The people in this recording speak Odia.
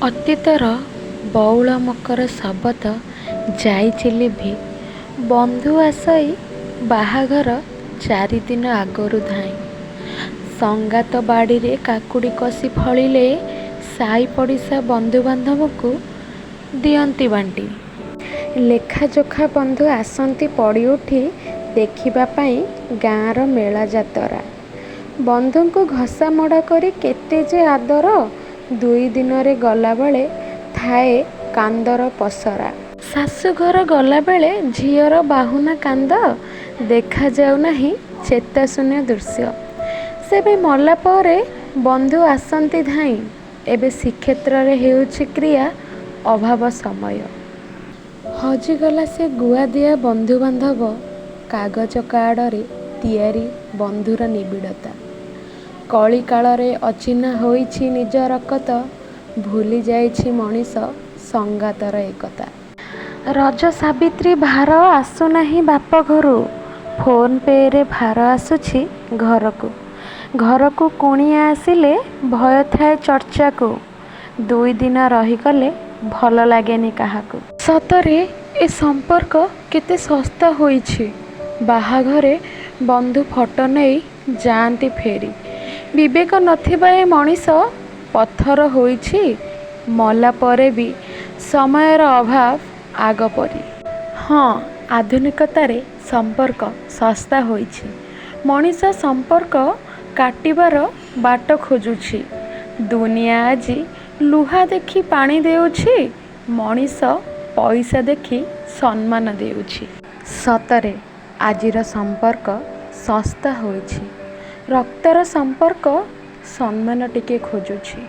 ଅତୀତର ବଉଳ ମକର ଶବତ ଯାଇଛି ଲିଭି, ବନ୍ଧୁ ଆସଇ ବାହାଘର 4 ଦିନ ଆଗରୁ ଧାଇଁ। ସଙ୍ଗାତ ବାଡ଼ିରେ କାକୁଡ଼ି କଷି ଫଳିଲେ ସାଇ ପଡ଼ିଶା ବନ୍ଧୁବାନ୍ଧବଙ୍କୁ ଦିଅନ୍ତି ବାଣ୍ଟି। ଲେଖାଯୋଖା ବନ୍ଧୁ ଆସନ୍ତି ପଡ଼ି ଉଠି ଦେଖିବା ପାଇଁ ଗାଁର ମେଳା ଯାତରା। ବନ୍ଧୁଙ୍କୁ ଘଷା ମଡ଼ା କରି କେତେ ଯେ ଆଦର, 2 ଦିନରେ ଗଲାବେଳେ ଥାଏ କାନ୍ଦର ପସରା। ଶାଶୁଘର ଗଲାବେଳେ ଝିଅର ବାହୁନା କାନ୍ଦ, ଦେଖାଯାଉ ନାହିଁ ଚେତାଶୂନ୍ୟ ଦୃଶ୍ୟ। ସେ ବି ମଲା ପରେ ବନ୍ଧୁ ଆସନ୍ତି ଧାଇଁ, ଏବେ ଶ୍ରୀକ୍ଷେତ୍ରରେ ହେଉଛି କ୍ରିୟା ଅଭାବ ସମୟ। ହଜିଗଲା ସେ ଗୁଆଦିଆ ବନ୍ଧୁବାନ୍ଧବ, କାଗଜ କାର୍ଡ଼ରେ ତିଆରି ବନ୍ଧୁର ନିବିଡ଼ତା। କଳିକାଳରେ ଅଚିହ୍ନା ହୋଇଛି ନିଜ ରକତ, ଭୁଲି ଯାଇଛି ମଣିଷ ସଙ୍ଗାତର ଏକତା। ରଜ ସାବିତ୍ରୀ ଭାର ଆସୁନାହିଁ ବାପ ଘରୁ, ଫୋନ୍ ପେ'ରେ ଭାର ଆସୁଛି ଘରକୁ। ଘରକୁ କୁଣିଆ ଆସିଲେ ଭୟ ଥାଏ ଚର୍ଚ୍ଚାକୁ, 2 ଦିନ ରହିଗଲେ ଭଲ ଲାଗେନି କାହାକୁ। ସତରେ ଏ ସମ୍ପର୍କ କେତେ ଶସ୍ତା ହୋଇଛି, ବାହାଘରେ ବନ୍ଧୁ ଫଟୋ ନେଇ ଯାଆନ୍ତି ଫେରି। ବିବେକ ନଥିବା ଏ ମଣିଷ ପଥର ହୋଇଛି, ମଲା ପରେ ବି ସମୟର ଅଭାବ ଆଗ ପରି। ହଁ, ଆଧୁନିକତାରେ ସମ୍ପର୍କ ଶସ୍ତା ହୋଇଛି, ମଣିଷ ସମ୍ପର୍କ କାଟିବାର ବାଟ ଖୋଜୁଛି। ଦୁନିଆ ଆଜି ଲୁହା ଦେଖି ପାଣି ଦେଉଛି, ମଣିଷ ପଇସା ଦେଖି ସମ୍ମାନ ଦେଉଛି। ସତରେ ଆଜିର ସମ୍ପର୍କ ଶସ୍ତା ହୋଇଛି, ରକ୍ତର ସମ୍ପର୍କ ସମ୍ମାନ ଟିକେ ଖୋଜୁଛି।